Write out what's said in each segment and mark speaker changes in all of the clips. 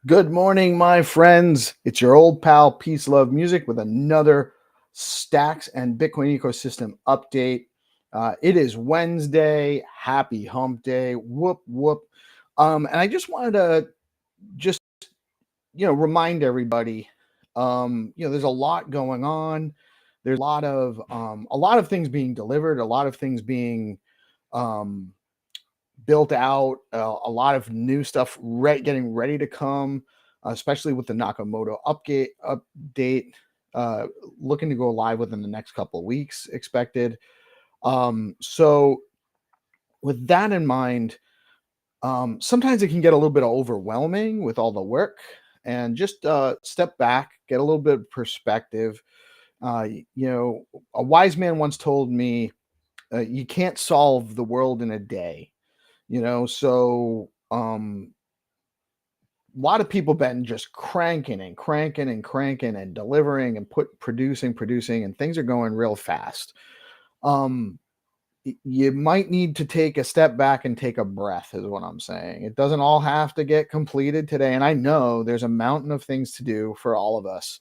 Speaker 1: Good morning, my friends. It's your old pal PeaceLoveMusic with another Stacks and Bitcoin ecosystem update. It is Wednesday. Happy Hump Day. Whoop whoop. And I just wanted to just remind everybody. There's a lot going on. There's a lot of things being delivered. A lot of things being um, built out, a lot of new stuff getting ready to come, especially with the Nakamoto update, looking to go live within the next couple of weeks expected. So with that in mind, sometimes it can get a little bit overwhelming with all the work, and just step back, get a little bit of perspective. A wise man once told me, you can't solve the world in a day. A lot of people been just cranking and cranking and cranking and delivering and producing, and things are going real fast. um you might need to take a step back and take a breath, is what I'm saying. It doesn't all have to get completed today, and I know there's a mountain of things to do for all of us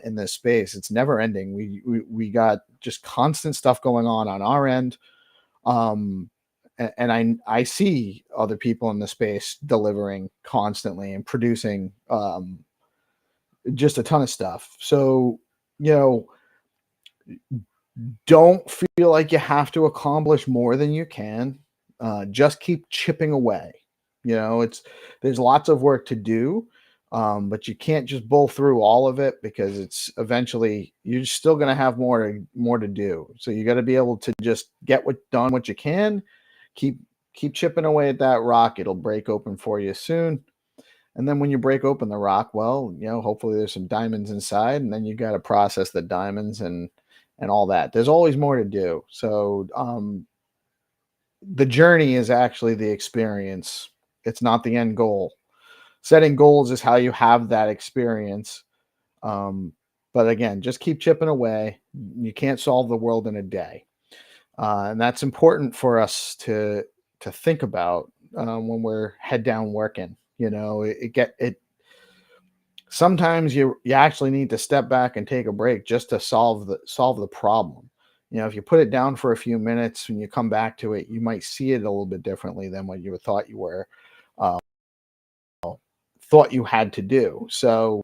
Speaker 1: in this space. It's never ending. We got just constant stuff going on our end. um and I see other people in the space delivering constantly and producing just a ton of stuff. So, you know, don't feel like you have to accomplish more than you can. Just keep chipping away. There's lots of work to do, but you can't just bowl through all of it, because it's eventually you're still going to have more to do. So you got to be able to just get what you can. Keep chipping away at that rock. It'll break open for you soon. And then when you break open the rock, well, hopefully there's some diamonds inside, and then you got to process the diamonds and all that. There's always more to do. So the journey is actually the experience. It's not the end goal. Setting goals is how you have that experience. But again, just keep chipping away. You can't solve the world in a day. And that's important for us to think about when we're head down working. Sometimes you actually need to step back and take a break just to solve the problem. If you put it down for a few minutes and you come back to it, you might see it a little bit differently than what you thought you had to do. So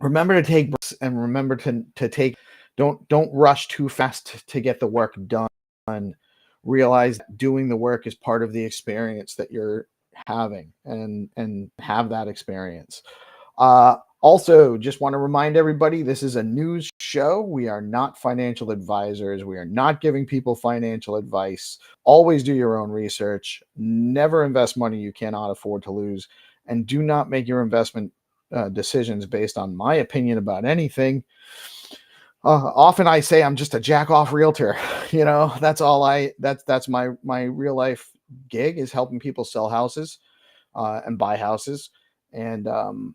Speaker 1: remember to take breaks, and remember to take don't rush too fast to get the work done. Realize that doing the work is part of the experience that you're having, and have that experience. Also, just want to remind everybody, this is a news show. We are not financial advisors. We are not giving people financial advice. Always do your own research. Never invest money you cannot afford to lose. And do not make your investment decisions based on my opinion about anything. Often I say I'm just a jack off realtor. That's my real life gig, is helping people sell houses and buy houses. And that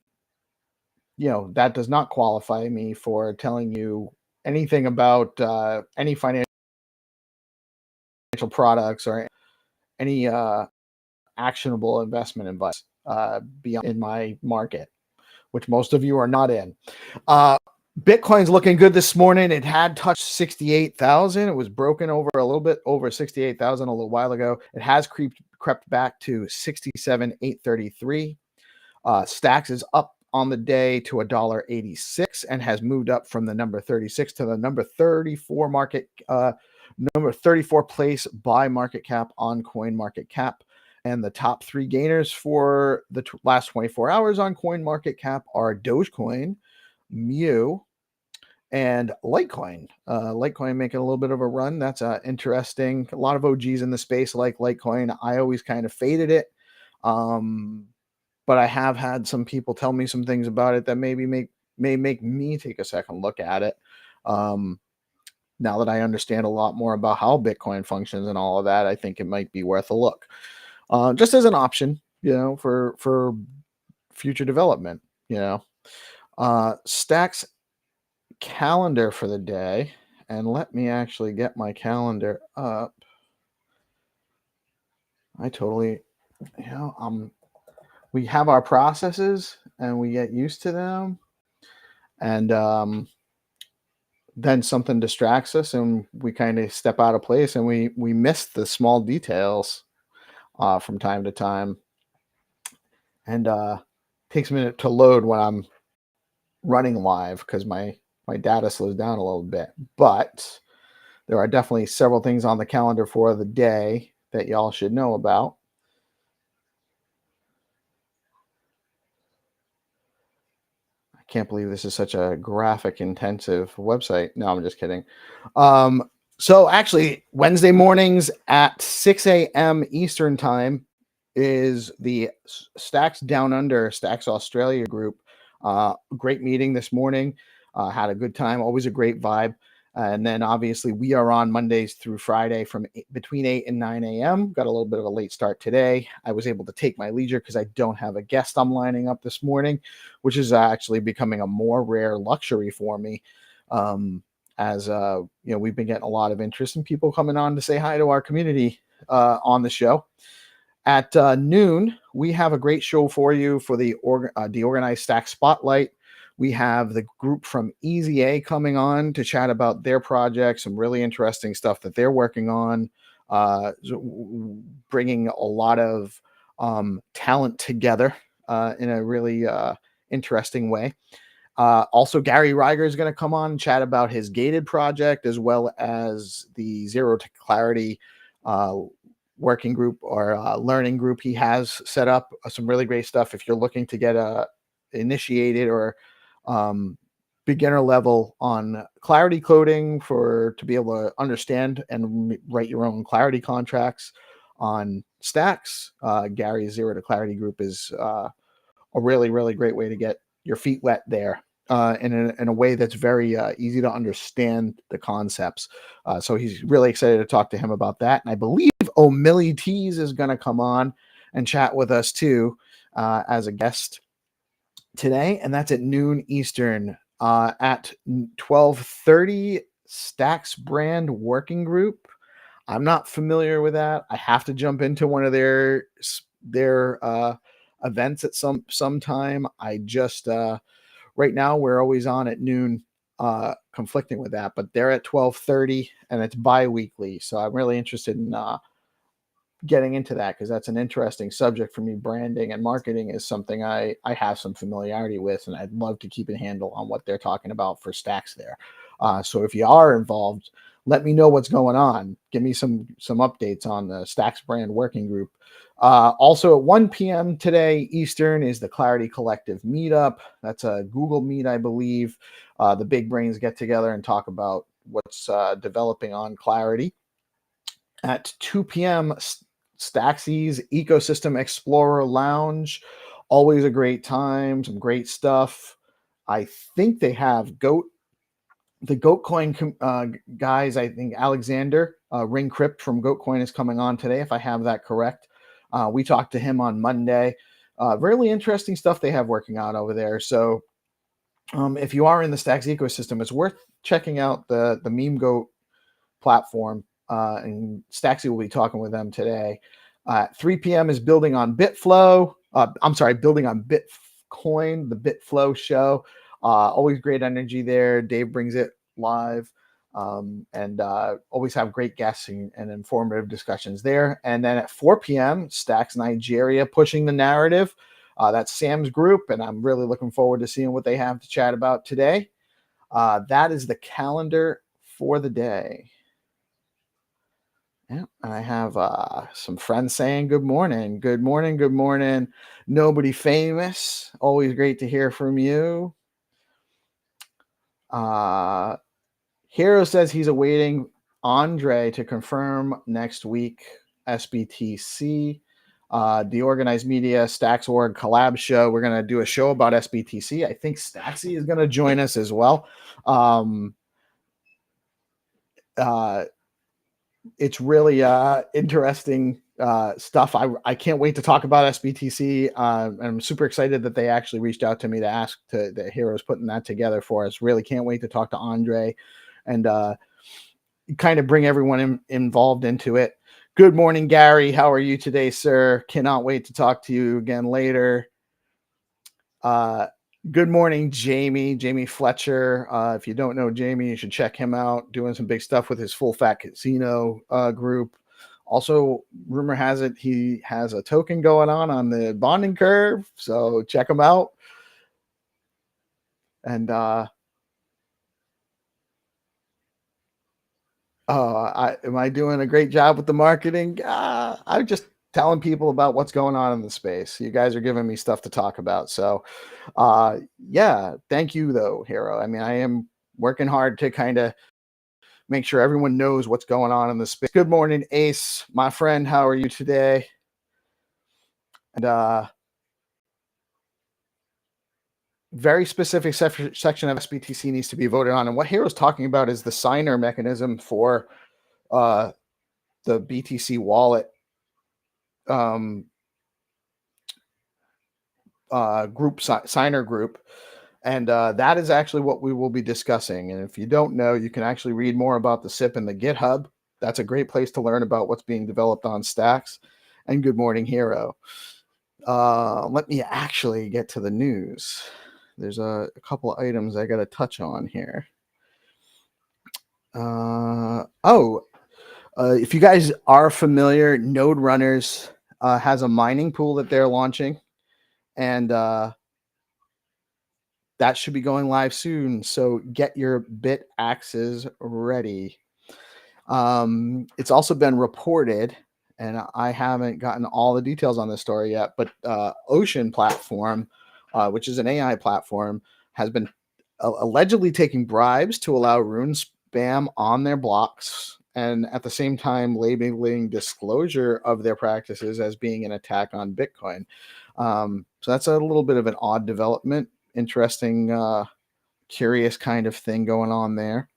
Speaker 1: does not qualify me for telling you anything about any financial products or any actionable investment advice beyond in my market, which most of you are not in. Bitcoin's looking good this morning. It had touched 68,000. It was broken over a little bit over 68,000 a little while ago. It has crept back to 67,833. Stacks is up on the day to $1.86 and has moved up from the number 36 to the number 34 number 34 place by market cap on CoinMarketCap. And the top three gainers for the last 24 hours on CoinMarketCap are Dogecoin, Mu, and Litecoin. Litecoin making a little bit of a run. That's interesting. A lot of OGs in the space like Litecoin. I always kind of faded it. But I have had some people tell me some things about it that may make me take a second look at it. Now that I understand a lot more about how Bitcoin functions and all of that, I think it might be worth a look. Just as an option, for future development. Stacks calendar for the day, and let me actually get my calendar up. We have our processes, and we get used to them, and then something distracts us and we kind of step out of place, and we miss the small details from time to time, and takes a minute to load when I'm running live because my data slows down a little bit. But there are definitely several things on the calendar for the day that y'all should know about. I can't believe this is such a graphic intensive website. No, I'm just kidding. So actually, Wednesday mornings at 6 a.m. Eastern time is the Stacks Down Under, Stacks Australia group. Great meeting this morning. Had a good time. Always a great vibe. And then obviously we are on Mondays through Friday from between 8 and 9 a.m. Got a little bit of a late start today. I was able to take my leisure because I don't have a guest I'm lining up this morning, which is actually becoming a more rare luxury for me. As we've been getting a lot of interest in people coming on to say hi to our community on the show. At noon, we have a great show for you for the DeOrganized Stack Spotlight. We have the group from Easy A coming on to chat about their project, some really interesting stuff that they're working on, bringing a lot of talent together in a really interesting way. Also, Gary Reiger is going to come on and chat about his gated project as well as the Zero to Clarity working group or learning group he has set up. Some really great stuff if you're looking to get initiated or beginner level on Clarity coding to be able to understand and write your own Clarity contracts on Stacks. Gary's Zero to Clarity group is a really, really great way to get your feet wet there. In a way that's very easy to understand the concepts. So he's really excited to talk to him about that. And I believe O'Milly Tees is going to come on and chat with us too as a guest today. And that's at noon Eastern. At 12:30, Stacks Brand Working Group. I'm not familiar with that. I have to jump into one of their events at some time. I just right now we're always on at noon, conflicting with that, but they're at 12:30 and it's bi-weekly. So I'm really interested in getting into that because that's an interesting subject for me. Branding and marketing is something I have some familiarity with, and I'd love to keep a handle on what they're talking about for Stacks there. So if you are involved, let me know what's going on. Give me some updates on the Stacks Brand Working Group. Also at 1 p.m. today Eastern is the Clarity Collective meetup. That's a Google Meet, I believe. The big brains get together and talk about what's developing on Clarity. At 2 p.m. Staxy's Ecosystem Explorer Lounge. Always a great time, some great stuff. I think they have the GoatCoin guys. I think Alexander Ring Crypt from GoatCoin is coming on today, if I have that correct. We talked to him on Monday. Really interesting stuff they have working on over there. So if you are in the Stacks ecosystem, it's worth checking out the Meme Goat platform. And Staxy will be talking with them today. 3 p.m. is Building on Bitflow. Building on Bitcoin, the Bitflow show. Always great energy there. Dave brings it live. And always have great guests and informative discussions there. And then at 4 p.m., Stacks Nigeria Pushing the Narrative. That's Sam's group, and I'm really looking forward to seeing what they have to chat about today. That is the calendar for the day. Yeah, and I have some friends saying good morning. Good morning. Good morning. Nobody famous. Always great to hear from you. Hero says he's awaiting Andre to confirm next week SBTC. The Organized Media Stacks.org collab show. We're going to do a show about SBTC. I think Staxy is going to join us as well. It's really interesting stuff. I can't wait to talk about SBTC. I'm super excited that they actually reached out to me to ask the Heroes putting that together for us. Really can't wait to talk to Andre and kind of bring everyone involved into it. Good morning, Gary. How are you today, sir? Cannot wait to talk to you again later. Uh, Good morning, Jamie Fletcher. If you don't know Jamie, you should check him out. Doing some big stuff with his Full Fat Casino group. Also, rumor has it he has a token going on the bonding curve, so check him out. And am I doing a great job with the marketing? I'm just telling people about what's going on in the space. You guys are giving me stuff to talk about. So, yeah, thank you though, Hero. I mean, I am working hard to kind of make sure everyone knows what's going on in the space. Good morning, Ace, my friend. How are you today? And very specific section of SBTC needs to be voted on. And what Hero's talking about is the signer mechanism for the BTC wallet signer group. And that is actually what we will be discussing. And if you don't know, you can actually read more about the SIP in the GitHub. That's a great place to learn about what's being developed on Stacks. And good morning, Hero. Let me actually get to the news. There's a couple of items I got to touch on here. If you guys are familiar, Node Runners has a mining pool that they're launching. And that should be going live soon. So get your bit axes ready. It's also been reported, and I haven't gotten all the details on this story yet, but Ocean platform, which is an AI platform, has been allegedly taking bribes to allow rune spam on their blocks, and at the same time labeling disclosure of their practices as being an attack on Bitcoin. So that's a little bit of an odd development. Interesting, curious kind of thing going on there.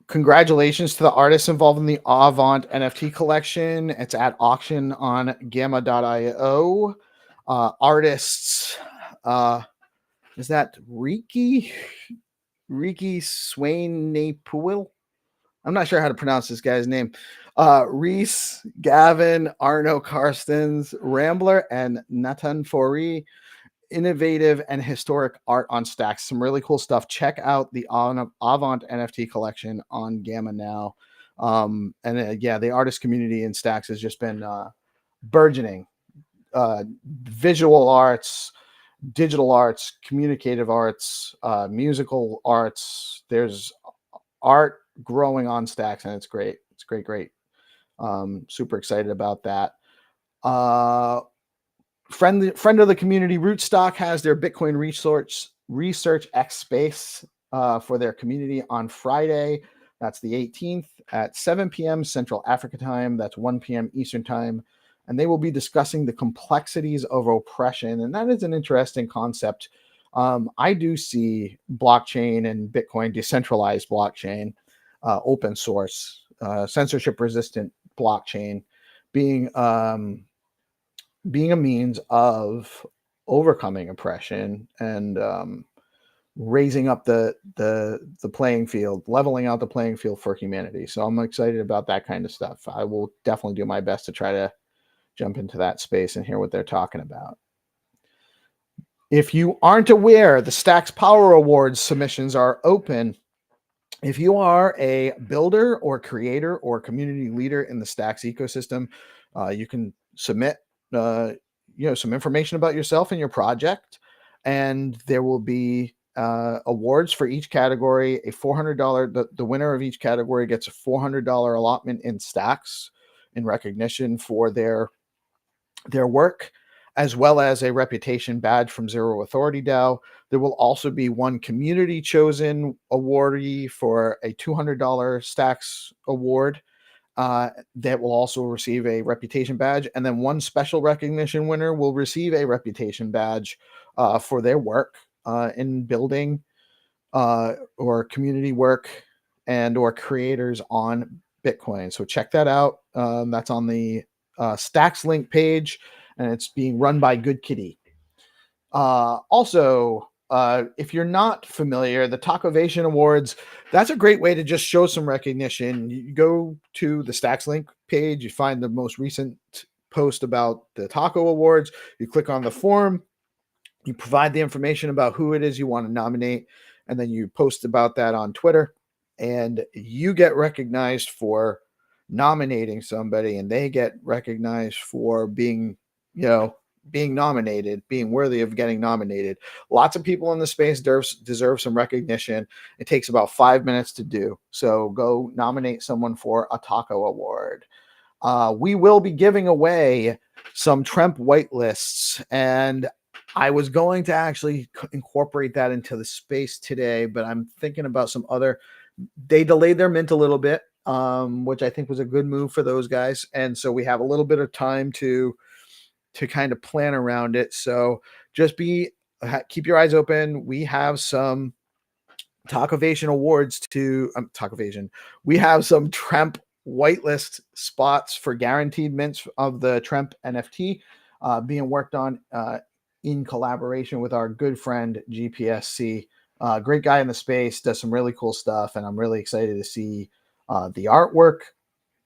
Speaker 1: Congratulations to the artists involved in the Avant NFT collection. It's at auction on gamma.io. Artists, is that Riki Swain-Napuil? I'm not sure how to pronounce this guy's name. Reese, Gavin, Arno Karstens, Rambler, and Nathan Fori. Innovative and historic art on Stacks. Some really cool stuff. Check out the Avant NFT collection on Gamma now. Yeah, the artist community in Stacks has just been burgeoning. Visual arts, digital arts, communicative arts, musical arts. There's art growing on Stacks, and it's great. It's great. Super excited about that. Friend of the community, Rootstock has their Bitcoin Research X space for their community on Friday. That's the 18th at 7 p.m. Central Africa time. That's 1 p.m. Eastern time. And they will be discussing the complexities of oppression. And that is an interesting concept. I do see blockchain and Bitcoin, decentralized blockchain, open source, censorship resistant blockchain being a means of overcoming oppression and raising up the playing field, leveling out the playing field for humanity. So I'm excited about that kind of stuff. I will definitely do my best to try to jump into that space and hear what they're talking about. If you aren't aware, the Stacks Power Awards submissions are open. If you are a builder or creator or community leader in the Stacks ecosystem, you can submit some information about yourself and your project, and there will be awards for each category. A $400, the winner of each category gets a $400 allotment in Stacks in recognition for their work, as well as a reputation badge from Zero Authority DAO. There will also be one community chosen awardee for a $200 Stacks award that will also receive a reputation badge. And then one special recognition winner will receive a reputation badge for their work in building or community work and or creators on Bitcoin. So check that out. That's on the Stacks link page, and it's being run by Good Kitty. Also, if you're not familiar, the Takovation Awards, that's a great way to just show some recognition. You go to the Stacks link page, you find the most recent post about the taco awards. You click on the form, you provide the information about who it is you want to nominate, and then you post about that on Twitter, and you get recognized for nominating somebody, and they get recognized for being, being nominated, being worthy of getting nominated. Lots of people in the space deserve some recognition. It takes about 5 minutes to do. So go nominate someone for a taco award. We will be giving away some Tremp whitelists, and I was going to actually incorporate that into the space today, but I'm thinking about some other. They delayed their mint a little bit, which I think was a good move for those guys, and so we have a little bit of time to kind of plan around it. So just keep your eyes open. We have some Talkovation awards to Talkovation. We have some Tremp whitelist spots for guaranteed mints of the Tremp NFT being worked on in collaboration with our good friend GPSC. Great guy in the space, does some really cool stuff, and I'm really excited to see the artwork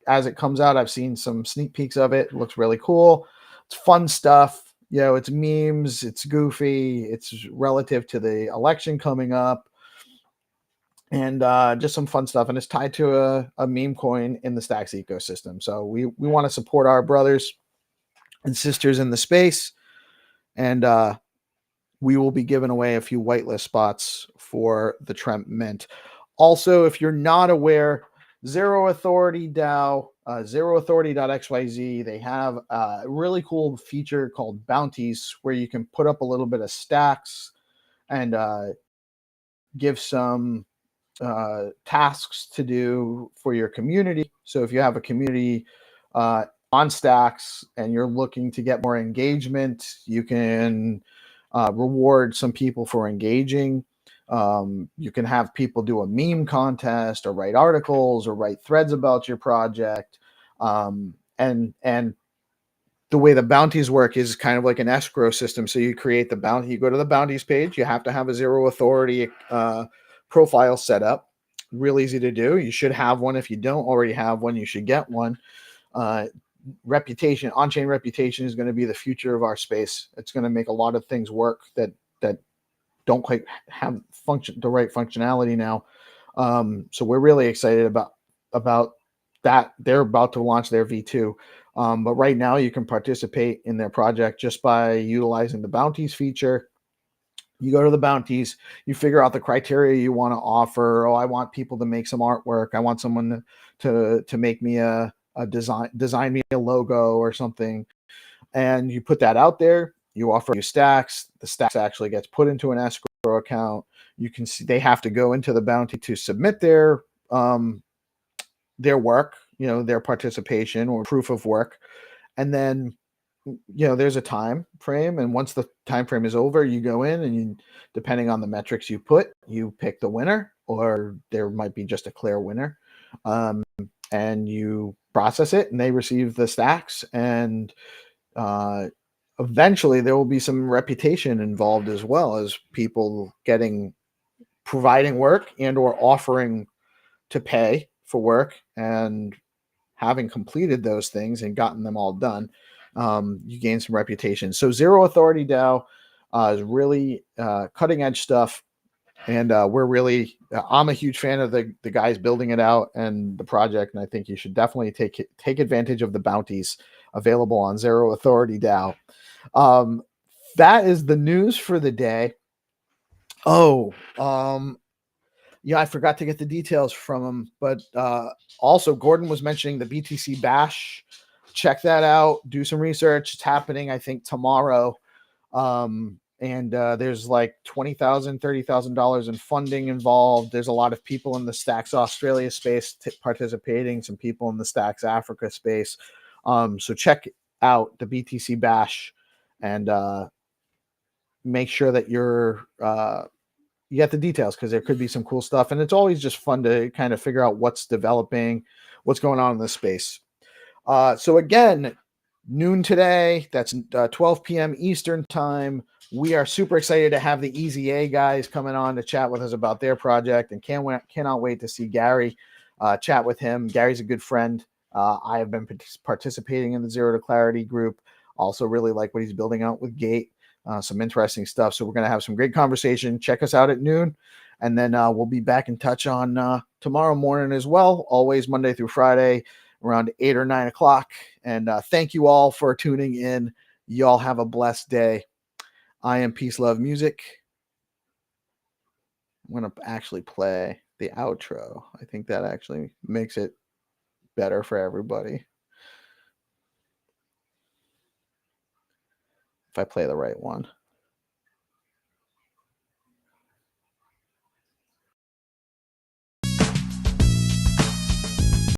Speaker 1: as it comes out. I've seen some sneak peeks of it. It looks really cool. It's fun stuff. It's memes. It's goofy. It's relative to the election coming up. And just some fun stuff. And it's tied to a meme coin in the Stacks ecosystem. So we want to support our brothers and sisters in the space. And we will be giving away a few whitelist spots for the Tremp Mint. Also, if you're not aware, Zero Authority DAO, zeroauthority.xyz, they have a really cool feature called bounties where you can put up a little bit of stacks and give some tasks to do for your community. So if you have a community on Stacks and you're looking to get more engagement, you can reward some people for engaging. You can have people do a meme contest or write articles or write threads about your project. And the way the bounties work is kind of like an escrow system. So you create the bounty, you go to the bounties page, you have to have a Zero Authority profile set up. Real easy to do. You should have one. If you don't already have one, you should get one. Reputation, on-chain reputation is going to be the future of our space. It's going to make a lot of things work that don't quite have the right functionality now. So we're really excited about that. They're about to launch their V2. But right now you can participate in their project just by utilizing the bounties feature. You go to the bounties, you figure out the criteria you want to offer. Oh, I want people to make some artwork. I want someone to make me a design me a logo or something. And you put that out there. You offer you stacks. The stacks actually gets put into an escrow account. You can see they have to go into the bounty to submit their work, their participation or proof of work. And then there's a time frame, and once the time frame is over, you go in and you, depending on the metrics you put, you pick the winner, or there might be just a clear winner, and you process it, and they receive the stacks, and eventually there will be some reputation involved as well as people providing work and or offering to pay for work, and having completed those things and gotten them all done. You gain some reputation. So Zero Authority DAO is really cutting edge stuff. And I'm a huge fan of the guys building it out and the project. And I think you should definitely take advantage of the bounties available on Zero Authority DAO. That is the news for the day. I forgot to get the details from him, but also Gordon was mentioning the BTC Bash. Check that out. Do some research. It's happening, I think, tomorrow. And there's like $20,000, $30,000 in funding involved. There's a lot of people in the Stacks Australia space participating, some people in the Stacks Africa space. So check out the BTC Bash and make sure that you get the details, because there could be some cool stuff. And it's always just fun to kind of figure out what's developing, what's going on in this space. So again, noon today, that's 12 p.m. Eastern time. We are super excited to have the EZA guys coming on to chat with us about their project, and cannot wait to see Gary, chat with him. Gary's a good friend. I have been participating in the Zero to Clarity group. Also really like what he's building out with Gate. Some interesting stuff. So we're going to have some great conversation. Check us out at noon. And then we'll be back in touch on tomorrow morning as well. Always Monday through Friday around 8 or 9 o'clock. And thank you all for tuning in. Y'all have a blessed day. I am PeaceLoveMusic. I'm going to actually play the outro. I think that actually makes it better for everybody. If I play the right one.